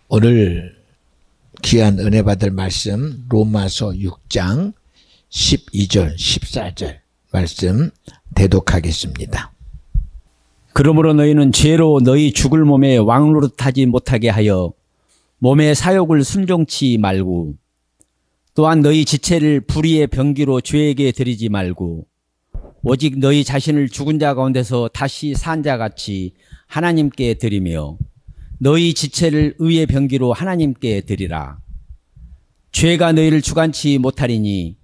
오늘 귀한 은혜 받을 말씀 로마서 6장 12절 14절 말씀 대독하겠습니다. 그러므로 너희는 죄로 너희 죽을 몸에 왕노릇하지 못하게 하여 몸의 사욕을 순종치 말고, 또한 너희 지체를 불의의 병기로 죄에게 드리지 말고, 오직 너희 자신을 죽은 자 가운데서 다시 산 자같이 하나님께 드리며 너희 지체를 의의 병기로 하나님께 드리라. 죄가 너희를 주관치 못하리니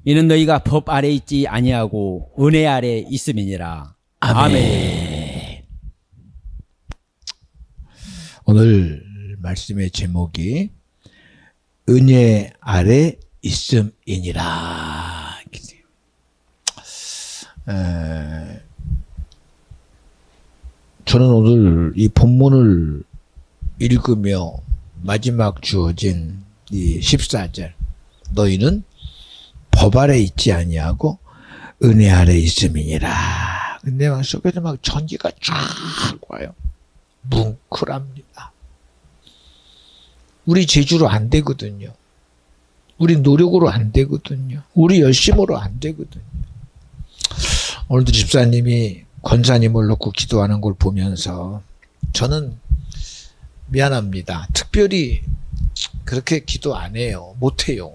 이는 너희가 법 아래 있지 아니하고 은혜 아래 있음이니라. 아멘. 오늘 말씀의 제목이 은혜 아래 있음이니라. 저는 오늘 이 본문을 읽으며 마지막 주어진 이 14절, 너희는 법 아래 있지 아니하고 은혜 아래 있음이니라. 근데 막 속에서 막 전기가 쫙 와요. 뭉클합니다. 우리 재주로 안 되거든요. 우리 노력으로 안 되거든요. 우리 열심으로 안 되거든요. 오늘도 집사님이 권사님을 놓고 기도하는 걸 보면서 저는 미안합니다. 특별히 그렇게 기도 안 해요. 못 해요.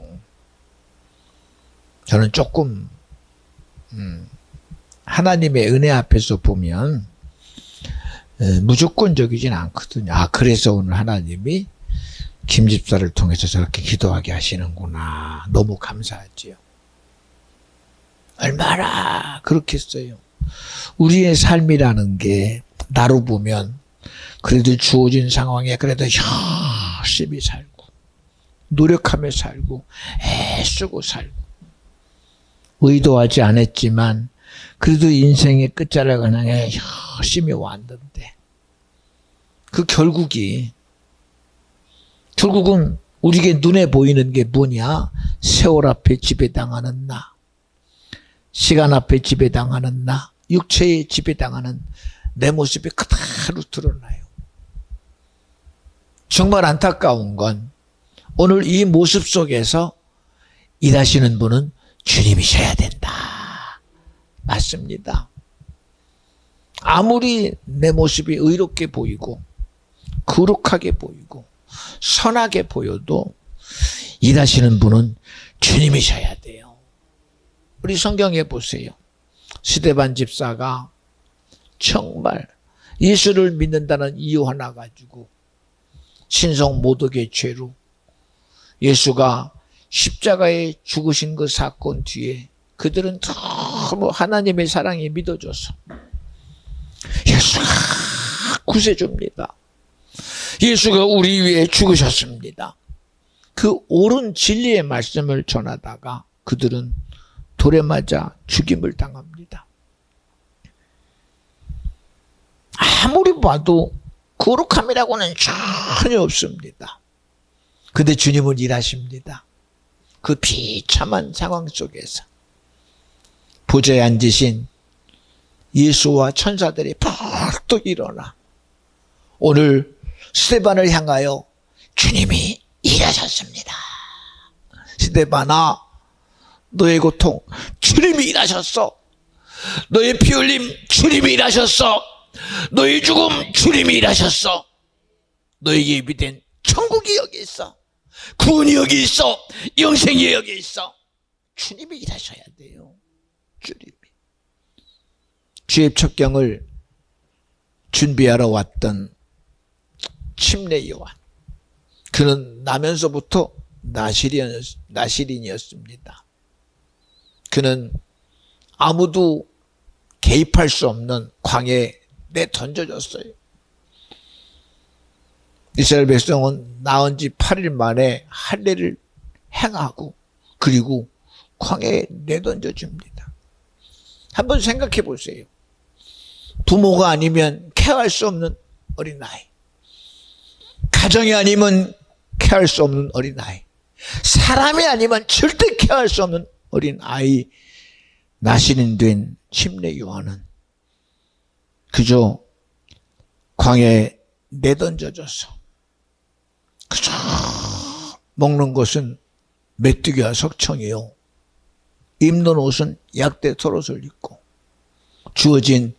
저는 조금 하나님의 은혜 앞에서 보면 무조건적이진 않거든요. 아, 그래서 오늘 하나님이 김 집사를 통해서 저렇게 기도하게 하시는구나. 너무 감사하지요. 얼마나 그렇겠어요. 우리의 삶이라는 게 나로 보면 그래도 주어진 상황에 그래도 열심히 살고 노력하며 살고 애쓰고 살고 의도하지 않았지만 그래도 인생의 끝자락을 향해 열심히 왔는데 그 결국은 우리에게 눈에 보이는 게 뭐냐? 세월 앞에 지배당하는 나, 시간 앞에 지배당하는 나, 육체에 지배당하는 내 모습이 그대로 드러나요. 정말 안타까운 건 오늘 이 모습 속에서 일하시는 분은 주님이셔야 된다. 맞습니다. 아무리 내 모습이 의롭게 보이고 거룩하게 보이고 선하게 보여도 일하시는 분은 주님이셔야 돼요. 우리 성경에 보세요. 스데반 집사가 정말 예수를 믿는다는 이유 하나 가지고 신성 모독의 죄로 예수가 십자가에 죽으신 그 사건 뒤에 그들은 너무 하나님의 사랑이 믿어져서 예수가 구세주입니다. 예수가 우리 위해 죽으셨습니다. 그 옳은 진리의 말씀을 전하다가 그들은 돌에 맞아 죽임을 당합니다. 아무리 봐도 거룩함이라고는 전혀 없습니다. 근데 주님은 일하십니다. 그 비참한 상황 속에서 보좌에 앉으신 예수와 천사들이 벌떡 일어나 오늘 스데반을 향하여 주님이 일하셨습니다. 스데반아, 너의 고통 주님이 일하셨어. 너의 피 흘림 주님이 일하셨어. 너의 죽음 주님이 일하셨어. 너에게 예비된 천국이 여기 있어. 구원이 여기 있어. 영생이 여기 있어. 주님이 일하셔야 돼요. 주님이. 주의 첩경을 준비하러 왔던 침례 요한, 그는 나면서부터 나시린이었습니다. 그는 아무도 개입할 수 없는 광야에 내던져졌어요. 이스라엘 백성은 나은 지 8일 만에 할례를 행하고 그리고 광야에 내던져집니다. 한번 생각해 보세요. 부모가 아니면 케어할 수 없는 어린아이, 가정이 아니면 케어할 수 없는 어린아이, 사람이 아니면 절대 케어할 수 없는 어린아이, 나시린 된 침례 요한은 그저 광야에 내던져져서 먹는 것은 메뚜기와 석청이요. 입는 옷은 약대 털옷을 입고 주어진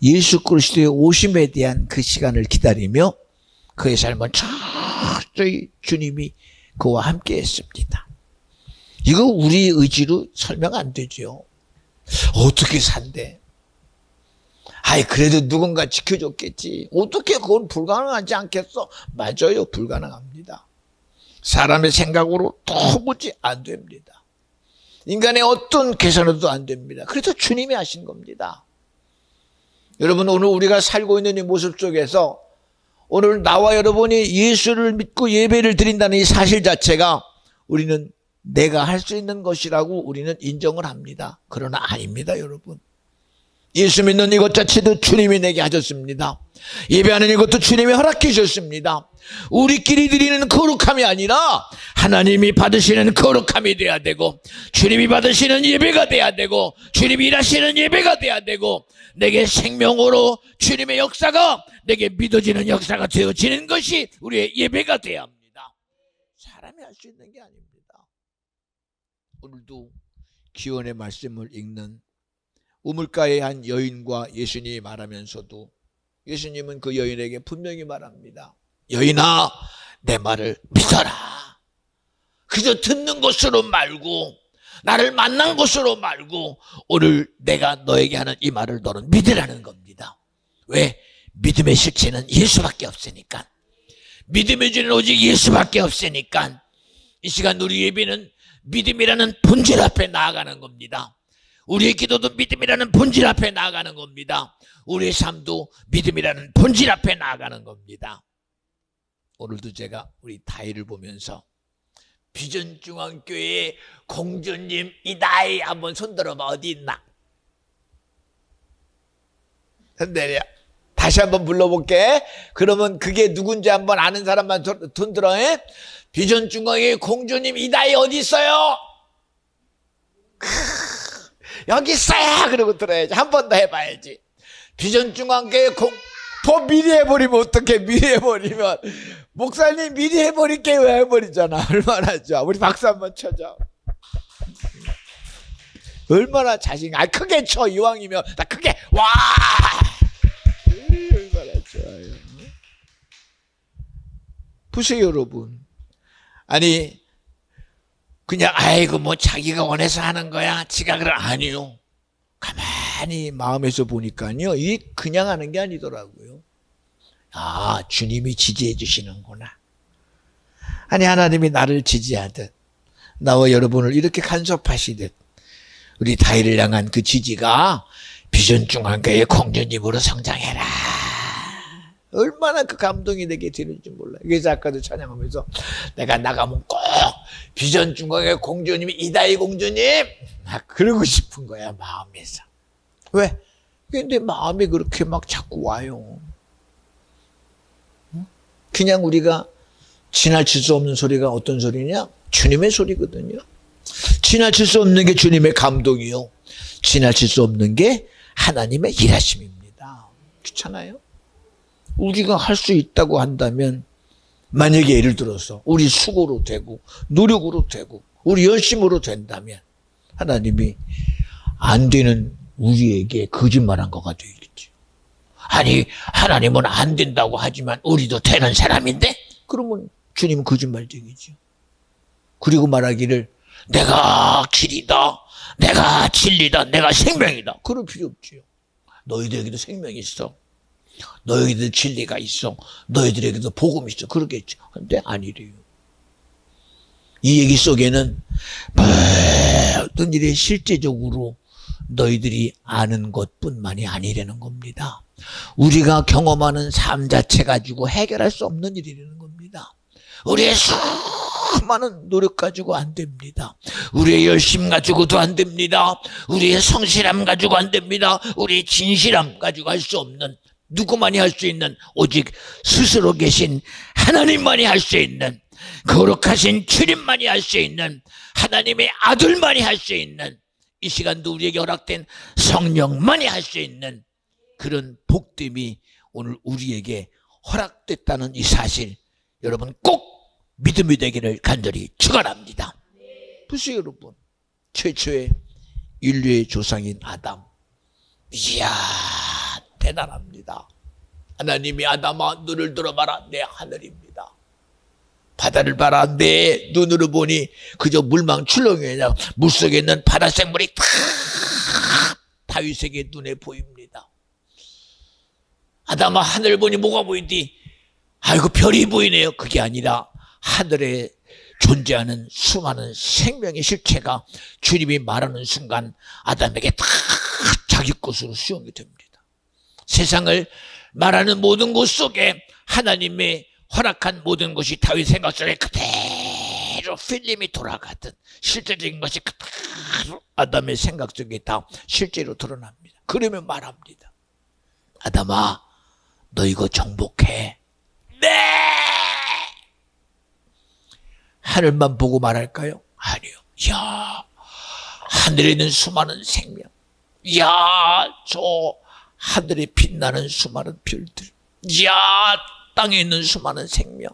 예수 그리스도의 오심에 대한 그 시간을 기다리며 그의 삶은 철저히 주님이 그와 함께 했습니다. 이거 우리 의지로 설명 안 되죠. 어떻게 산대? 아이, 그래도 누군가 지켜줬겠지. 어떻게 그건 불가능하지 않겠어? 맞아요. 불가능합니다. 사람의 생각으로 도무지 안 됩니다. 인간의 어떤 계산으로도 안 됩니다. 그래서 주님이 하신 겁니다. 여러분, 오늘 우리가 살고 있는 이 모습 속에서 오늘 나와 여러분이 예수를 믿고 예배를 드린다는 이 사실 자체가 우리는 내가 할 수 있는 것이라고 우리는 인정을 합니다. 그러나 아닙니다, 여러분. 예수 믿는 이것 자체도 주님이 내게 하셨습니다. 예배하는 이것도 주님이 허락해 주셨습니다. 우리끼리 드리는 거룩함이 아니라 하나님이 받으시는 거룩함이 돼야 되고, 주님이 받으시는 예배가 돼야 되고, 주님이 일하시는 예배가 돼야 되고, 내게 생명으로 주님의 역사가 내게 믿어지는 역사가 되어지는 것이 우리의 예배가 돼야 합니다. 사람이 할 수 있는 게 아닙니다. 오늘도 기원의 말씀을 읽는 우물가의 한 여인과 예수님이 말하면서도 예수님은 그 여인에게 분명히 말합니다. 여인아, 내 말을 믿어라. 그저 듣는 것으로 말고, 나를 만난 것으로 말고, 오늘 내가 너에게 하는 이 말을 너는 믿으라는 겁니다. 왜? 믿음의 실체는 예수밖에 없으니까. 믿음의 주는 오직 예수밖에 없으니까. 이 시간 우리 예배는 믿음이라는 본질 앞에 나아가는 겁니다. 우리의 기도도 믿음이라는 본질 앞에 나아가는 겁니다. 우리의 삶도 믿음이라는 본질 앞에 나아가는 겁니다. 오늘도 제가 우리 다희를 보면서 비전중앙교회의 공주님 이다희 한번 손들어봐. 어디 있나? 내려. 다시 한번 불러볼게. 그러면 그게 누군지 한번 아는 사람만 손 들어. 비전중앙교회 공주님 이다희 어디 있어요? 여기 있어요. 그러고 들어야지. 한 번 더 해봐야지. 비전중앙교회 더 미리 해버리면 어떡해. 미리 해버리면 목사님 미리 해버릴게요. 해버리잖아. 얼마나 좋아. 우리 박수 한번 쳐줘. 얼마나 자신감. 크게 쳐. 이왕이면 나 크게. 와, 얼마나 좋아요. 보세요 여러분. 아니 그냥 아이고 뭐 자기가 원해서 하는 거야. 지가 그래. 아니요. 가만히 마음에서 보니까요. 이게 그냥 하는 게 아니더라고요. 아, 주님이 지지해 주시는구나. 아니 하나님이 나를 지지하듯 나와 여러분을 이렇게 간섭하시듯 우리 다희를 향한 그 지지가 비전중앙교회 공주님으로 성장해라. 얼마나 그 감동이 내게 되는지 몰라요. 그래서 아까도 찬양하면서 내가 나가면 꼭 비전중앙교회 공주님이 이다희 공주님 막 그러고 싶은 거야 마음에서. 왜? 근데 마음이 그렇게 막 자꾸 와요. 그냥 우리가 지나칠 수 없는 소리가 어떤 소리냐? 주님의 소리거든요. 지나칠 수 없는 게 주님의 감동이요. 지나칠 수 없는 게 하나님의 일하심입니다. 그렇잖아요? 우리가 할 수 있다고 한다면 만약에 예를 들어서 우리 수고로 되고 노력으로 되고 우리 열심으로 된다면 하나님이 안 되는 우리에게 거짓말한 거가 되겠죠. 아니 하나님은 안 된다고 하지만 우리도 되는 사람인데? 그러면 주님은 거짓말쟁이죠. 그리고 말하기를 내가 길이다, 내가 진리다, 내가 생명이다. 그럴 필요 없죠. 너희들에게도 생명이 있어. 너희들 진리가 있어. 너희들에게도 복음이 있어. 그러겠죠. 근데 아니래요. 이 얘기 속에는 어떤 일이 실제적으로 너희들이 아는 것뿐만이 아니라는 겁니다. 우리가 경험하는 삶 자체 가지고 해결할 수 없는 일이라는 겁니다. 우리의 수많은 노력 가지고 안 됩니다. 우리의 열심 가지고도 안 됩니다. 우리의 성실함 가지고 안 됩니다. 우리의 진실함 가지고 할 수 없는, 누구만이 할 수 있는, 오직 스스로 계신 하나님만이 할 수 있는, 거룩하신 주님만이 할 수 있는, 하나님의 아들만이 할 수 있는, 이 시간도 우리에게 허락된 성령만이 할 수 있는 그런 복됨이 오늘 우리에게 허락됐다는 이 사실, 여러분 꼭 믿음이 되기를 간절히 축원합니다. 보세요 여러분, 최초의 인류의 조상인 아담, 이야 대단합니다. 하나님이 아담아 눈을 들어봐라, 내 하늘입니다. 바다를 봐라, 내 눈으로 보니 그저 물망 출렁이냐, 물속에 있는 바다 생물이 다 다윗에게 눈에 보입니다. 아담아 하늘 보니 뭐가 보이디? 아이고 별이 보이네요. 그게 아니라 하늘에 존재하는 수많은 생명의 실체가 주님이 말하는 순간 아담에게 다 자기 것으로 수용이 됩니다. 세상을 말하는 모든 것 속에 하나님의 허락한 모든 것이 다윗 생각 속에 그대로 필름이 돌아가듯 실제적인 것이 그대로 아담의 생각 속에 다 실제로 드러납니다. 그러면 말합니다. 아담아 너 이거 정복해. 네! 하늘만 보고 말할까요? 아니요. 야, 하늘에 있는 수많은 생명. 야, 저 하늘에 빛나는 수많은 별들. 야, 땅에 있는 수많은 생명.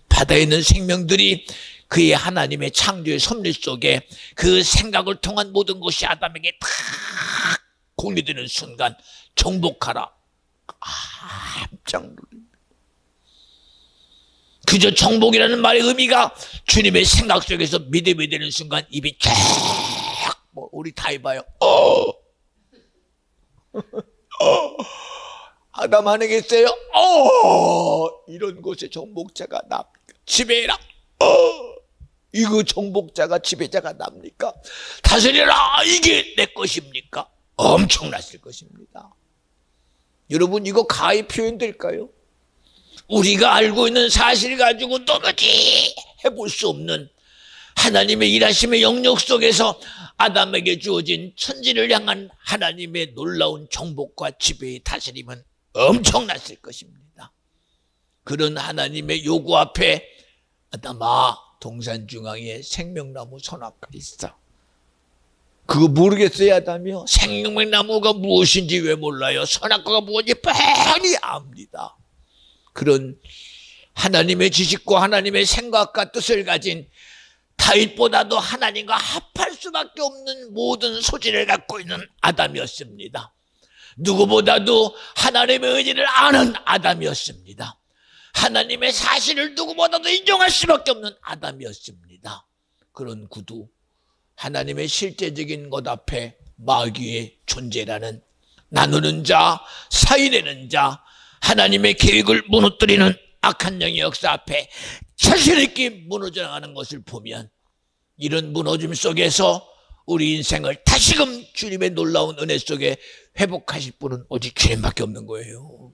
바다에 있는 생명들이 그의 하나님의 창조의 섭리 속에 그 생각을 통한 모든 것이 아담에게 다 공유되는 순간 정복하라. 깜짝 놀랍니다. 그저 정복이라는 말의 의미가 주님의 생각 속에서 믿음이 되는 순간 입이 쫙, 우리 다 해봐요. 아담 안에 계세요? 이런 곳에 정복자가 납니까? 지배해라. 이거 정복자가 지배자가 납니까? 다스려라. 이게 내 것입니까? 엄청났을 것입니다. 여러분 이거 가히 표현될까요? 우리가 알고 있는 사실 가지고 도무지 해볼 수 없는 하나님의 일하심의 영역 속에서 아담에게 주어진 천지를 향한 하나님의 놀라운 정복과 지배의 다스림은 엄청났을 것입니다. 그런 하나님의 요구 앞에 아담아 동산 중앙에 생명나무 선악과 있어. 그거 모르겠어요 아담이요? 생명나무가 무엇인지 왜 몰라요? 선악과가 무엇인지 뻔히 압니다. 그런 하나님의 지식과 하나님의 생각과 뜻을 가진 다윗보다도 하나님과 합할 수밖에 없는 모든 소질을 갖고 있는 아담이었습니다. 누구보다도 하나님의 의지를 아는 아담이었습니다. 하나님의 사실을 누구보다도 인정할 수밖에 없는 아담이었습니다. 그런 구두, 하나님의 실제적인 것 앞에 마귀의 존재라는 나누는 자, 사이내는 자, 하나님의 계획을 무너뜨리는 악한 영의 역사 앞에 자신 있게 무너져 나가는 것을 보면 이런 무너짐 속에서 우리 인생을 다시금 주님의 놀라운 은혜 속에 회복하실 분은 오직 주님밖에 없는 거예요.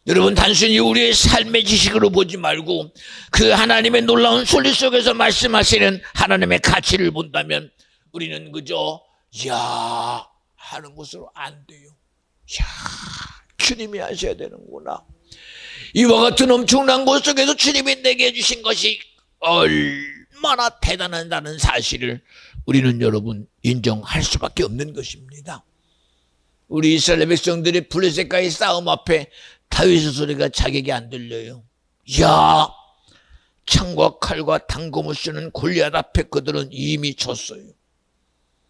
여러분 단순히 우리의 삶의 지식으로 보지 말고 그 하나님의 놀라운 소리 속에서 말씀하시는 하나님의 가치를 본다면 우리는 그저 야 하는 것으로 안 돼요. 야 주님이 하셔야 되는구나. 이와 같은 엄청난 것 속에서 주님이 내게 해주신 것이 얼마나 대단하다는 사실을 우리는 여러분 인정할 수밖에 없는 것입니다. 우리 이스라엘 백성들이 블레셋과의 싸움 앞에 다윗의 소리가 자기에게 안 들려요. 야, 창과 칼과 단검을 쓰는 골리앗 앞에 그들은 이미 졌어요.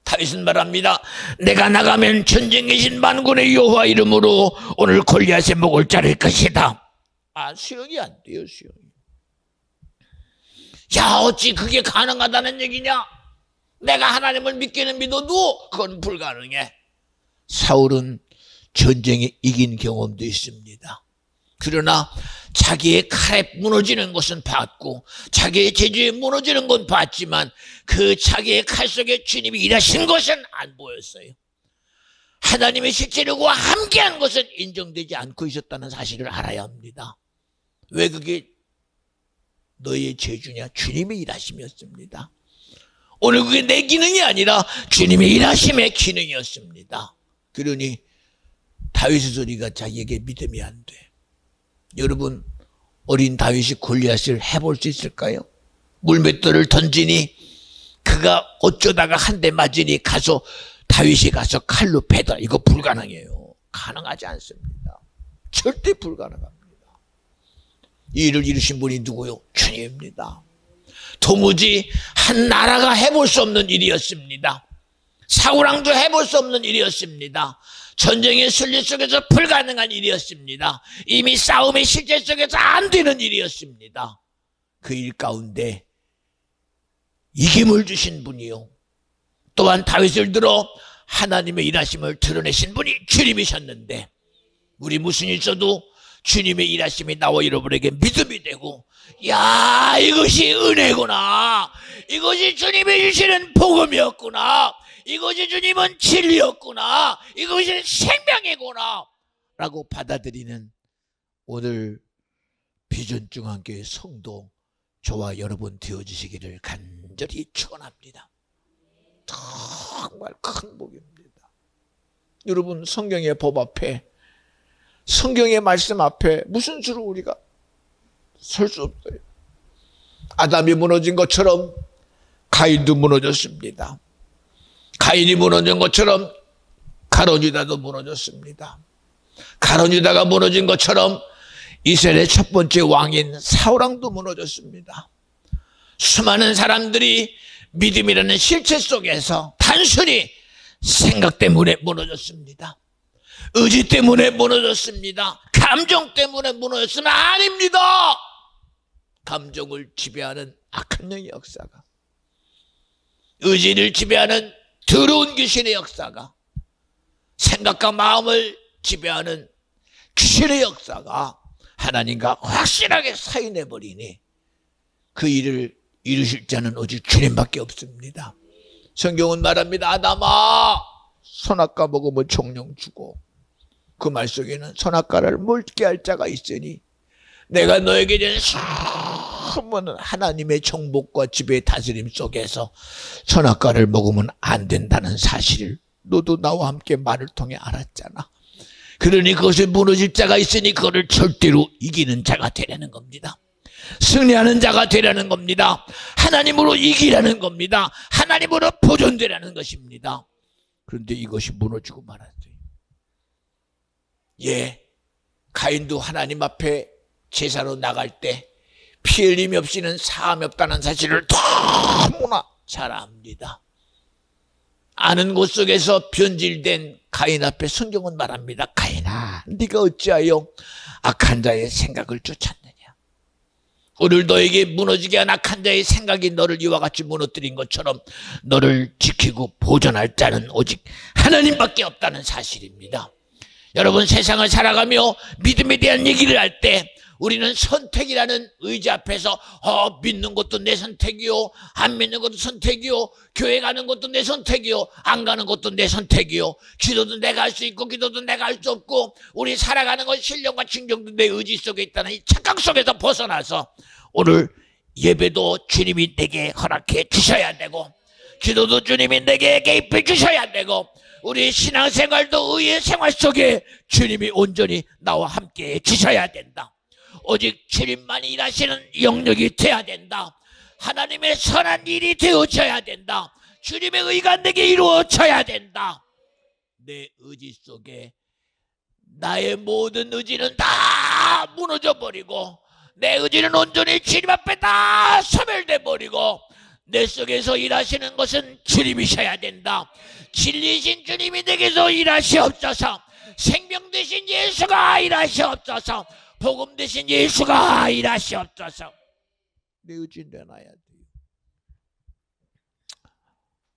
다윗은 말합니다. 내가 나가면 전쟁에 신 만군의 여호와 이름으로 오늘 골리앗의 목을 자를 것이다. 수용이 안 돼요, 수용이. 야, 어찌 그게 가능하다는 얘기냐? 내가 하나님을 믿기는 믿어도 그건 불가능해. 사울은 전쟁에 이긴 경험도 있습니다. 그러나 자기의 칼에 무너지는 것은 봤고 자기의 재주에 무너지는 건 봤지만 그 자기의 칼 속에 주님이 일하신 것은 안 보였어요. 하나님의 실제력과 함께한 것은 인정되지 않고 있었다는 사실을 알아야 합니다. 왜 그게 너의 재주냐? 주님의 일하심이었습니다. 오늘 그게 내 기능이 아니라 주님의 일하심의 기능이었습니다. 그러니 다윗의 소리가 자기에게 믿음이 안 돼. 여러분 어린 다윗이 골리앗을 해볼 수 있을까요? 물맷돌을 던지니 그가 어쩌다가 한 대 맞으니 가서 다윗이 가서 칼로 패다. 이거 불가능해요. 가능하지 않습니다. 절대 불가능합니다. 이 일을 이루신 분이 누구요? 주님입니다. 도무지 한 나라가 해볼 수 없는 일이었습니다. 사우랑도 해볼 수 없는 일이었습니다. 전쟁의 순리 속에서 불가능한 일이었습니다. 이미 싸움의 실제 속에서 안 되는 일이었습니다. 그 일 가운데 이김을 주신 분이요, 또한 다윗을 들어 하나님의 일하심을 드러내신 분이 주님이셨는데, 우리 무슨 일 있어도 주님의 일하심이 나와 여러분에게 믿음이 되고, 야, 이것이 은혜구나, 이것이 주님이 주시는 복음이었구나, 이것이 주님은 진리였구나, 이것이 생명이구나 라고 받아들이는 오늘 비전중앙교회 성도 저와 여러분 되어주시기를 간절히 축원합니다. 정말 큰 복입니다. 여러분, 성경의 법 앞에, 성경의 말씀 앞에 무슨 수로 우리가 설 수 없어요. 아담이 무너진 것처럼 가인도 무너졌습니다. 가인이 무너진 것처럼 가론유다도 무너졌습니다. 가론유다가 무너진 것처럼 이스라엘의 첫 번째 왕인 사울왕도 무너졌습니다. 수많은 사람들이 믿음이라는 실체 속에서 단순히 생각 때문에 무너졌습니다. 의지 때문에 무너졌습니다. 감정 때문에 무너졌으면 아닙니다. 감정을 지배하는 악한 영의 역사가, 의지를 지배하는 더러운 귀신의 역사가, 생각과 마음을 지배하는 귀신의 역사가 하나님과 확실하게 사인해버리니 그 일을 이루실 자는 오직 주님밖에 없습니다. 성경은 말합니다. 아담아, 선악과 먹으면 정령 주고, 그 말 속에는 선악과를 먹게 할 자가 있으니 내가 너에게 준 수많은 하나님의 정복과 지배의 다스림 속에서 선악과를 먹으면 안 된다는 사실을 너도 나와 함께 말을 통해 알았잖아. 그러니 그것에 무너질 자가 있으니 그거를 절대로 이기는 자가 되라는 겁니다. 승리하는 자가 되라는 겁니다. 하나님으로 이기라는 겁니다. 하나님으로 보존되라는 것입니다. 그런데 이것이 무너지고 말았어요. 예, 가인도 하나님 앞에 제사로 나갈 때 피 흘림이 없이는 사함이 없다는 사실을 너무나 잘 압니다. 아는 곳 속에서 변질된 가인 앞에 성경은 말합니다. 가인아, 네가 어찌하여 악한 자의 생각을 쫓았느냐. 오늘 너에게 무너지게 한 악한 자의 생각이 너를 이와 같이 무너뜨린 것처럼 너를 지키고 보존할 자는 오직 하나님밖에 없다는 사실입니다. 여러분, 세상을 살아가며 믿음에 대한 얘기를 할 때 우리는 선택이라는 의지 앞에서 믿는 것도 내 선택이요, 안 믿는 것도 선택이요, 교회 가는 것도 내 선택이요, 안 가는 것도 내 선택이요, 기도도 내가 할 수 있고 기도도 내가 할 수 없고, 우리 살아가는 건 신령과 진정도 내 의지 속에 있다는 이 착각 속에서 벗어나서 오늘 예배도 주님이 내게 허락해 주셔야 되고, 기도도 주님이 내게 개입해 주셔야 되고, 우리 신앙생활도 의의 생활 속에 주님이 온전히 나와 함께 해 주셔야 된다. 오직 주님만이 일하시는 영역이 되어야 된다. 하나님의 선한 일이 되어져야 된다. 주님의 의가 내게 이루어져야 된다. 내 의지 속에 나의 모든 의지는 다 무너져버리고, 내 의지는 온전히 주님 앞에 다 소멸돼버리고, 내 속에서 일하시는 것은 주님이셔야 된다. 진리신 주님이 내게서 일하시옵소서. 생명 되신 예수가 일하시옵소서. 복음 되신 예수가 일하시옵소서. 내 의지 내놔야 돼요.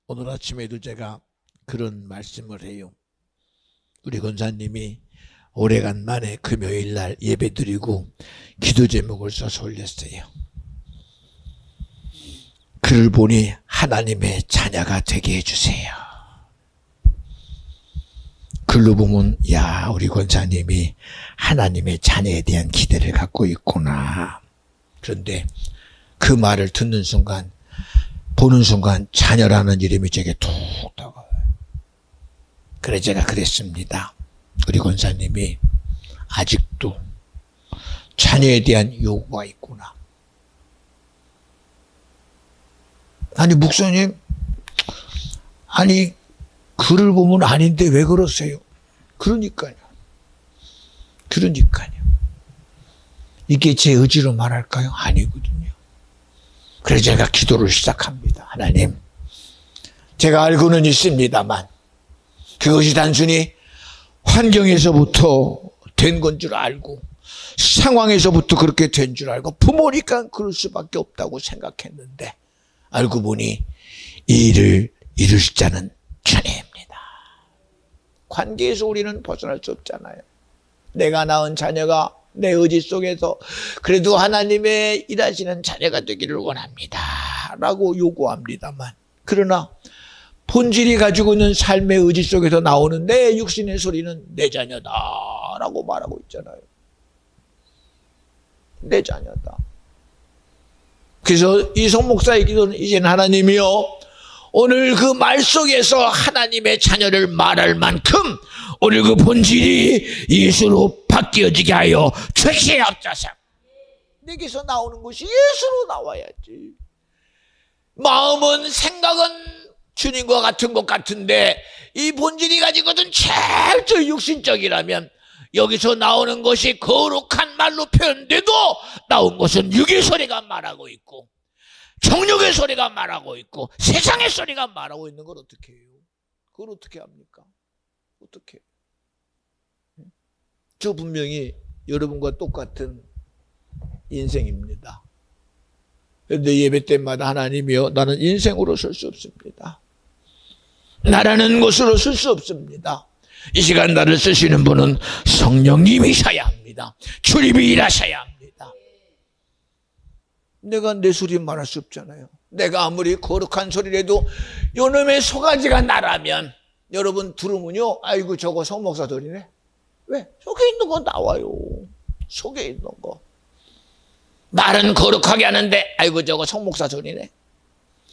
오늘 아침에도 제가 그런 말씀을 해요. 우리 권사님이 오래간 만에 금요일 날 예배 드리고 기도 제목을 써서 올렸어요. 그를 보니 하나님의 자녀가 되게 해주세요. 글로 보면 야, 우리 권사님이 하나님의 자녀에 대한 기대를 갖고 있구나. 그런데 그 말을 듣는 순간, 보는 순간 자녀라는 이름이 제게 툭 떠가요. 그래 제가 그랬습니다. 우리 권사님이 아직도 자녀에 대한 요구가 있구나. 아니 목사님, 아니 글을 보면 아닌데 왜 그러세요? 그러니까요. 이게 제 의지로 말할까요? 아니거든요. 그래서 제가 기도를 시작합니다. 하나님, 제가 알고는 있습니다만 그것이 단순히 환경에서부터 된 건 줄 알고 상황에서부터 그렇게 된 줄 알고 부모니까 그럴 수밖에 없다고 생각했는데 알고 보니 이 일을 이루실 자는 주님입니다. 관계에서 우리는 벗어날 수 없잖아요. 내가 낳은 자녀가 내 의지 속에서 그래도 하나님의 일하시는 자녀가 되기를 원합니다 라고 요구합니다만, 그러나 본질이 가지고 있는 삶의 의지 속에서 나오는 내 육신의 소리는 내 자녀다 라고 말하고 있잖아요. 내 자녀다. 그래서 이 송 목사의 기도는 이제는 하나님이요, 오늘 그 말 속에서 하나님의 자녀를 말할 만큼 오늘 그 본질이 예수로 바뀌어지게 하여 주시옵소서. 내게서 나오는 것이 예수로 나와야지. 마음은, 생각은 주님과 같은 것 같은데 이 본질이 가지고는 철저히 육신적이라면 여기서 나오는 것이 거룩한 말로 표현돼도 나온 것은 육의 소리가 말하고 있고 정욕의 소리가 말하고 있고 세상의 소리가 말하고 있는 걸 어떻게 해요? 그걸 어떻게 합니까? 어떻게 해요? 저 분명히 여러분과 똑같은 인생입니다. 그런데 예배 때마다 하나님이요, 나는 인생으로 설 수 없습니다. 나라는 것으로 쓸 수 없습니다. 이 시간 나를 쓰시는 분은 성령님이셔야 합니다. 주님이 일하셔야 합니다. 내가 내 소리 말할 수 없잖아요. 내가 아무리 거룩한 소리를 해도 요놈의 소가지가 나라면 여러분 들으면요, 아이고 저거 성목사 소리네. 왜? 속에 있는 거 나와요. 속에 있는 거. 말은 거룩하게 하는데 아이고 저거 성목사 소리네.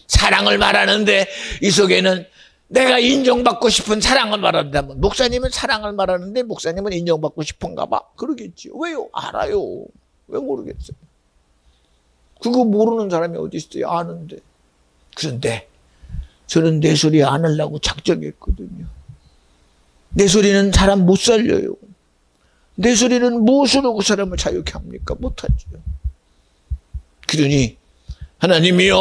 사랑을 말하는데 이 속에는 내가 인정받고 싶은 사랑을 말한다면, 목사님은 사랑을 말하는데 목사님은 인정받고 싶은가 봐. 그러겠지요. 왜요? 알아요. 왜 모르겠어요? 그거 모르는 사람이 어디 있어요? 아는데. 그런데 저는 내 소리 안 하려고 작정했거든요. 내 소리는 사람 못 살려요. 내 소리는 무엇으로 그 사람을 자유케 합니까? 못하죠. 그러니 하나님이요,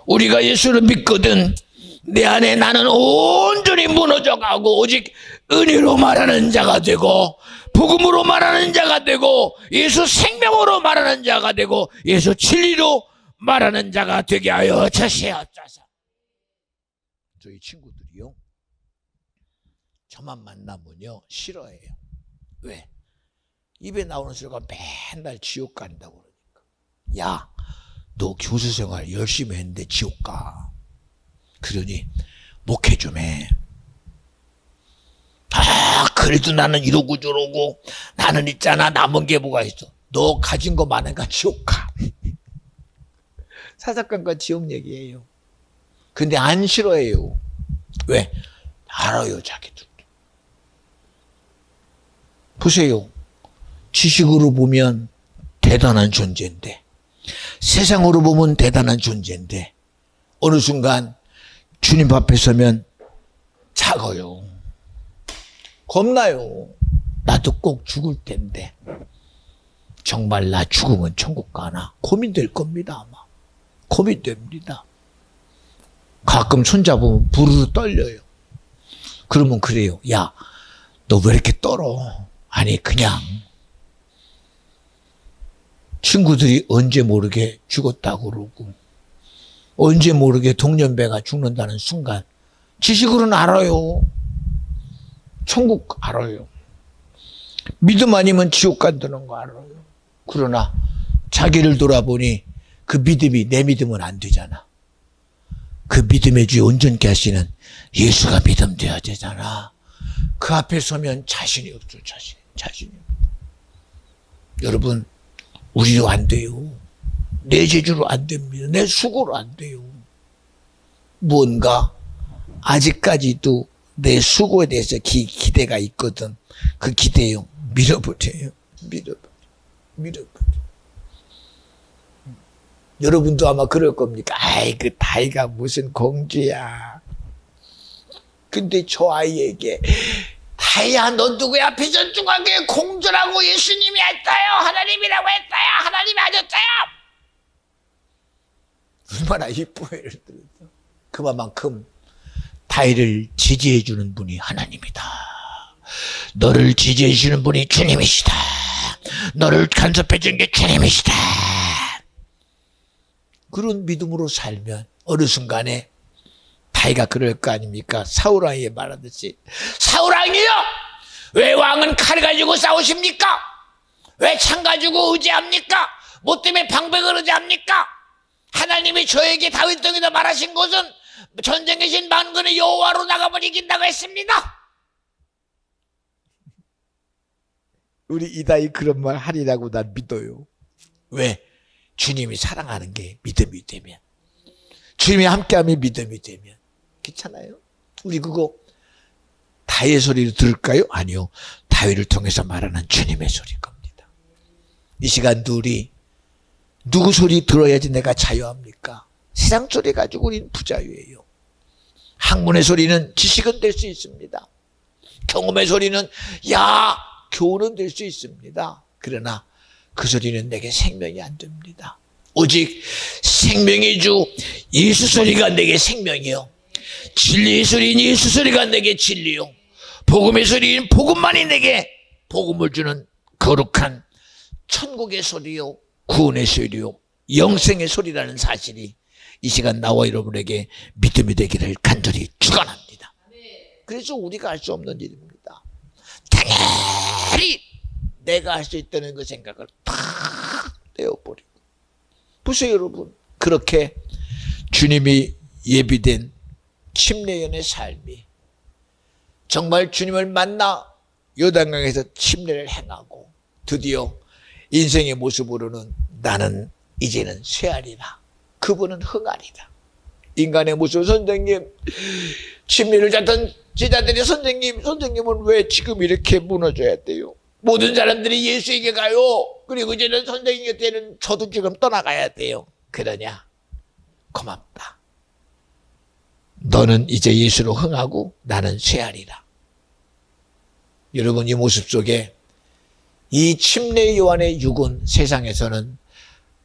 우리가 예수를 믿거든 내 안에 나는 온전히 무너져가고 오직 은혜로 말하는 자가 되고 복음으로 말하는 자가 되고 예수 생명으로 말하는 자가 되고 예수 진리로 말하는 자가 되게 하여 주시옵소서. 저희 친구들이요, 저만 만나면요 싫어해요. 왜? 입에 나오는 소리가 맨날 지옥 간다고 그러니까. 야, 너 교수 생활 열심히 했는데 지옥 가. 그러니 목회 좀 해. 아, 그래도 나는 이러고 저러고 나는 있잖아 남은 게 뭐가 있어. 너 가진 거 많으니까 지옥 가. 사사건건 지옥 얘기예요. 근데 안 싫어해요. 왜? 알아요 자기들. 보세요. 지식으로 보면 대단한 존재인데, 세상으로 보면 대단한 존재인데 어느 순간 주님 앞에 서면 작아요. 겁나요. 나도 꼭 죽을 텐데 정말 나 죽으면 천국 가나 고민될 겁니다. 아마 고민됩니다. 가끔 손잡으면 부르르 떨려요. 그러면 그래요. 야, 너 왜 이렇게 떨어? 아니 그냥 친구들이 언제 모르게 죽었다고 그러고 언제 모르게 동년배가 죽는다는 순간 지식으로는 알아요. 천국 알아요. 믿음 아니면 지옥 간다는 거 알아요. 그러나 자기를 돌아보니 그 믿음이 내 믿음은 안 되잖아. 그 믿음의 주 온전케 하시는 예수가 믿음 되어야 되잖아. 그 앞에 서면 자신이 없죠. 자신이. 여러분, 우리로 안 돼요. 내 재주로 안 됩니다. 내 수고로 안 돼요. 무언가 아직까지도 내 수고에 대해서 기대가 있거든. 그 기대요. 밀어버려요. 여러분도 아마 그럴 겁니까? 아이, 그 다이가 무슨 공주야. 근데 저 아이에게 다 다이야, 너 누구야? 비전중앙교회 공주라고 예수님이 했다요. 하나님이라고 했다요. 하나님이 하셨다요. 얼마나 이뻐요. 그만큼 다이를 지지해 주는 분이 하나님이다. 너를 지지해 주는 분이 주님이시다. 너를 간섭해 주는 게 주님이시다. 그런 믿음으로 살면 어느 순간에 다이가 그럴 거 아닙니까? 사울왕이 말하듯이, 사울왕이요, 왜 왕은 칼 가지고 싸우십니까? 왜 창 가지고 의지합니까? 뭐 때문에 방백을 의지합니까? 하나님이 저에게 다윗 통해서 말하신 것은 전쟁의 신 만군의 여호와로 나가면 이긴다고 했습니다. 우리 이다이 그런 말 하리라고 난 믿어요. 왜? 주님이 사랑하는 게 믿음이 되면, 주님이 함께하면 믿음이 되면. 괜찮아요? 우리 그거 다윗의 소리를 들을까요? 아니요. 다윗을 통해서 말하는 주님의 소리일 겁니다. 이 시간도 우리 누구 소리 들어야지 내가 자유합니까? 세상 소리 가지고 우리는 부자유예요. 학문의 소리는 지식은 될 수 있습니다. 경험의 소리는 교훈은 될 수 있습니다. 그러나 그 소리는 내게 생명이 안 됩니다. 오직 생명의 주 예수 소리가 내게 생명이요, 진리의 소리인 예수 소리가 내게 진리요, 복음의 소리인 복음만이 내게 복음을 주는 거룩한 천국의 소리요, 구원의 소리요, 영생의 소리라는 사실이 이 시간 나와 여러분에게 믿음이 되기를 간절히 축원합니다. 그래서 우리가 할 수 없는 일입니다. 당연히 내가 할 수 있다는 그 생각을 탁 떼어버리고. 보세요 여러분, 그렇게 주님이 예비된 침례연의 삶이 정말 주님을 만나 요단강에서 침례를 행하고 드디어 인생의 모습으로는 나는 이제는 쇠하리라, 그분은 흥하리라. 인간의 모습, 선생님, 침례를 잡던 제자들이 선생님은 왜 지금 이렇게 무너져야 돼요? 모든 사람들이 예수에게 가요. 그리고 이제는 선생님 곁에는 저도 지금 떠나가야 돼요. 그러냐? 고맙다. 너는 이제 예수로 흥하고 나는 쇠하리라. 여러분, 이 모습 속에 이 침례 요한의 육은 세상에서는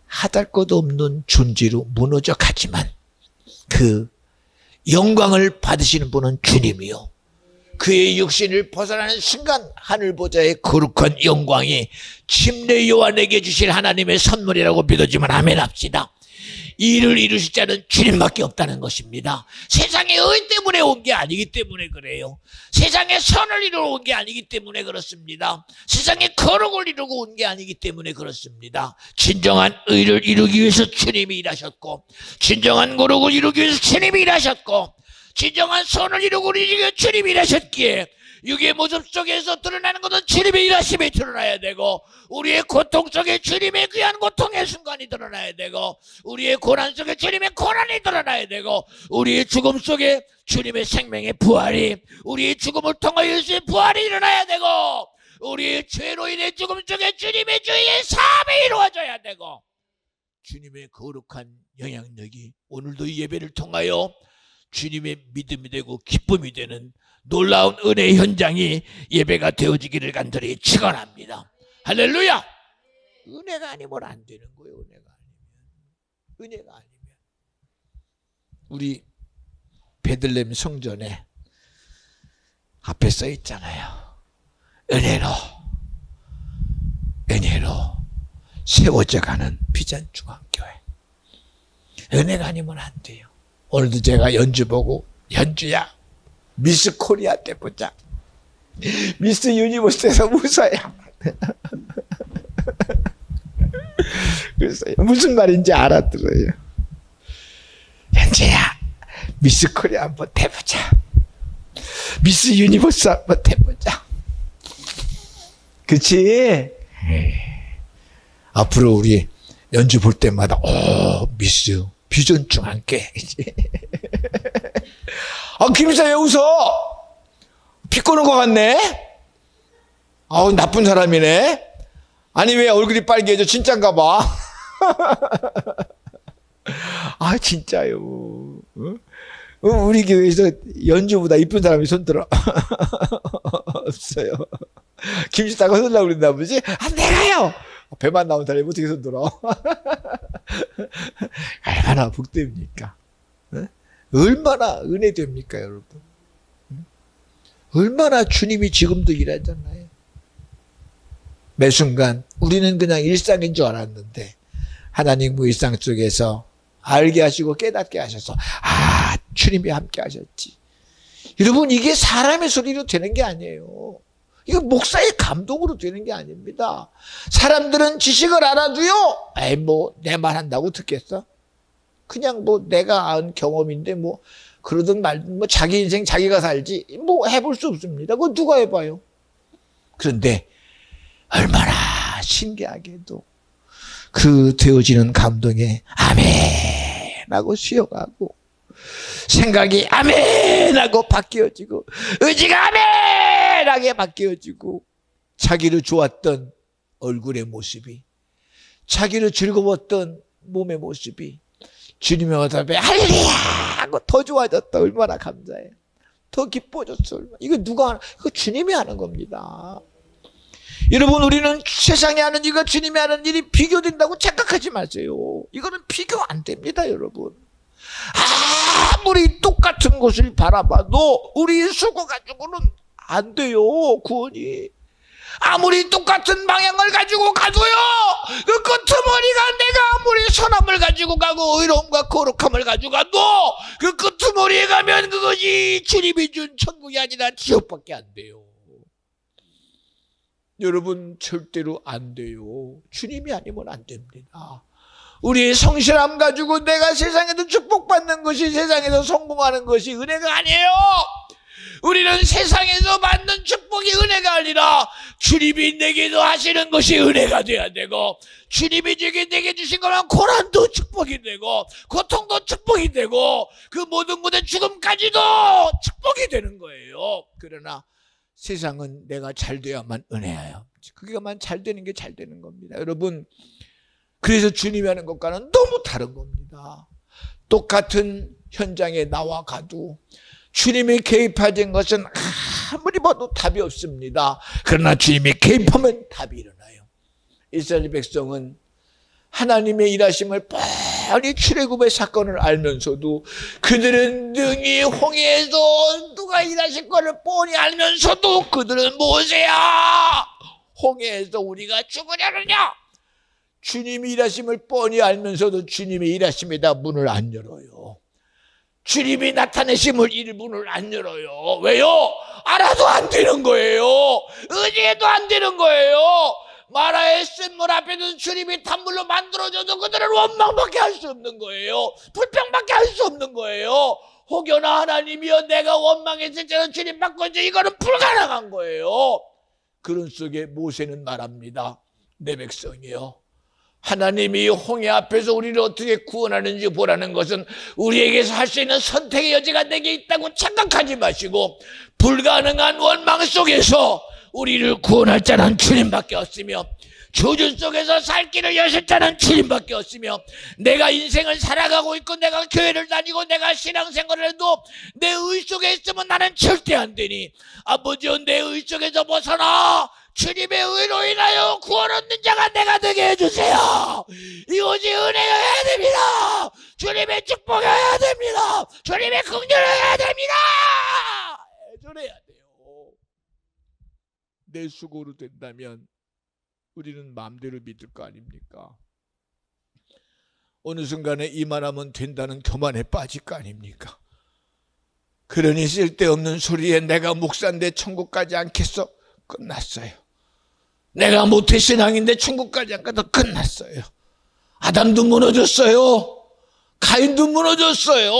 하달 것 없는 존재로 무너져 가지만 그 영광을 받으시는 분은 주님이요, 그의 육신을 벗어나는 순간 하늘 보좌의 거룩한 영광이 침례 요한에게 주실 하나님의 선물이라고 믿어지면 아멘 합시다. 이 일을 이루실 자는 주님밖에 없다는 것입니다. 세상의 의 때문에 온 게 아니기 때문에 그래요. 세상의 선을 이루러 온 게 아니기 때문에 그렇습니다. 세상의 거룩을 이루고 온 게 아니기 때문에 그렇습니다. 진정한 의를 이루기 위해서 주님이 일하셨고, 진정한 거룩을 이루기 위해서 주님이 일하셨고, 진정한 선을 이루고 우리 위해서 주님이 일하셨기에 육의 모습 속에서 드러나는 것은 주님의 일하심이 드러나야 되고, 우리의 고통 속에 주님의 귀한 고통의 순간이 드러나야 되고, 우리의 고난 속에 주님의 고난이 드러나야 되고, 우리의 죽음 속에 주님의 생명의 부활이, 우리의 죽음을 통하여 예수의 부활이 일어나야 되고, 우리의 죄로 인해 죽음 속에 주님의 죄의 사함이 이루어져야 되고, 주님의 거룩한 영향력이 오늘도 이 예배를 통하여 주님의 믿음이 되고 기쁨이 되는 놀라운 은혜의 현장이 예배가 되어지기를 간절히 축원합니다. 할렐루야. 은혜가 아니면 안 되는 거예요. 은혜가 아니면. 우리 베들레헴 성전에 앞에 써 있잖아요. 은혜로 세워져 가는 비전중앙교회. 은혜가 아니면 안 돼요. 오늘도 제가 연주 보고, 연주야, 미스 코리아 때 보자. 미스 유니버스에서 웃어요. 그래서 무슨 말인지 알아들어요. 연주야, 미스 코리아 한번 해보자. 미스 유니버스 한번 해보자. 그치? 앞으로 우리 연주 볼 때마다 미스 비전중앙교회. 김사 왜 웃어? 피 끄는 것 같네? 나쁜 사람이네? 아니, 왜 얼굴이 빨개져? 진짠가 봐. 진짜요. 우리 교회에서 연주보다 이쁜 사람이 손들어. 없어요. 김치 싸고 흔들려고 그랬나 보지? 아, 내가요! 배만 나온 사람이 어떻게 손들어? 얼마나 복됩니까? 네? 얼마나 은혜됩니까, 여러분? 얼마나 주님이 지금도 일하잖아요. 매 순간 우리는 그냥 일상인 줄 알았는데 하나님 그 일상 속에서 알게 하시고 깨닫게 하셔서 아, 주님이 함께 하셨지. 여러분, 이게 사람의 소리로 되는 게 아니에요. 이거 목사의 감동으로 되는 게 아닙니다. 사람들은 지식을 알아도요, 에이, 뭐, 내 말 한다고 듣겠어? 그냥 뭐, 내가 안 경험인데, 뭐, 그러든 말든, 뭐, 자기 인생 자기가 살지, 뭐, 해볼 수 없습니다. 그거 누가 해봐요? 그런데, 얼마나 신기하게도, 그 되어지는 감동에, 아멘! 하고 쉬어가고, 생각이 아멘! 하고 바뀌어지고, 의지가 아멘! 하게 바뀌어지고, 자기를 좋았던 얼굴의 모습이, 자기를 즐거웠던 몸의 모습이, 주님의 어답에 할렐루야! 하고 더 좋아졌다. 얼마나 감사해. 더 기뻐졌어. 얼마나. 이거 누가 하는, 이거 주님이 하는 겁니다. 여러분, 우리는 세상에 하는 일과 주님이 하는 일이 비교된다고 착각하지 마세요. 이거는 비교 안 됩니다, 여러분. 아무리 똑같은 것을 바라봐도 우리 수고 가지고는 안 돼요, 구원이. 아무리 똑같은 방향을 가지고 가도요, 그 끄트머리가 내가 아무리 선함을 가지고 가고 의로움과 거룩함을 가지고 가도 그 끄트머리에 가면 그것이 주님이 준 천국이 아니라 지옥밖에 안 돼요. 여러분, 절대로 안 돼요. 주님이 아니면 안 됩니다. 우리의 성실함 가지고 내가 세상에서 축복받는 것이, 세상에서 성공하는 것이 은혜가 아니에요. 우리는 세상에서 받는 축복이 은혜가 아니라 주님이 내게도 하시는 것이 은혜가 돼야 되고, 주님이 내게 주신 거는 고난도 축복이 되고 고통도 축복이 되고 그 모든 것의 죽음까지도 축복이 되는 거예요. 그러나 세상은 내가 잘 돼야만 은혜예요. 그게만 잘 되는 게 잘 되는 겁니다. 여러분, 그래서 주님이 하는 것과는 너무 다른 겁니다. 똑같은 현장에 나와 가도 주님이 개입하신 것은 아무리 봐도 답이 없습니다. 그러나 주님이 개입하면 답이 일어나요. 이스라엘 백성은 하나님의 일하심을 뻔히 출애굽의 사건을 알면서도, 그들은 능히 홍해에서 누가 일하실 것을 뻔히 알면서도 그들은 모세야, 홍해에서 우리가 죽으려느냐? 주님이 일하심을 뻔히 알면서도 주님의 일하심에다 문을 안 열어요. 주님이 나타내심을 문을 안 열어요. 왜요? 알아도 안 되는 거예요. 의지해도 안 되는 거예요. 마라의 쓴물 앞에는 주님이 단물로 만들어줘도 그들은 원망밖에 할 수 없는 거예요. 불평밖에 할 수 없는 거예요. 혹여나 하나님이여 내가 원망했을 때는 주님 바꿔줘, 이거는 불가능한 거예요. 그런 속에 모세는 말합니다. 내 백성이여, 하나님이 홍해 앞에서 우리를 어떻게 구원하는지 보라는 것은 우리에게서 할 수 있는 선택의 여지가 내게 있다고 착각하지 마시고, 불가능한 원망 속에서 우리를 구원할 자는 주님밖에 없으며 저주 속에서 살 길을 여실 자는 주님밖에 없으며, 내가 인생을 살아가고 있고 내가 교회를 다니고 내가 신앙생활을 해도 내 의 속에 있으면 나는 절대 안 되니, 아버지여 내 의 속에서 벗어나 주님의 의로 인하여 구원 얻는 자가 내가 되게 해주세요. 이것이 은혜여야 됩니다. 주님의 축복이어야 됩니다. 주님의 긍휼이어야 됩니다. 애절해야 돼요. 내 수고로 된다면 우리는 마음대로 믿을 거 아닙니까? 어느 순간에 이만하면 된다는 교만에 빠질 거 아닙니까? 그러니 쓸데없는 소리에 내가 목사인데 천국까지 않겠어? 끝났어요. 내가 모태신앙인데 천국까지 안 가도 끝났어요. 아담도 무너졌어요. 가인도 무너졌어요.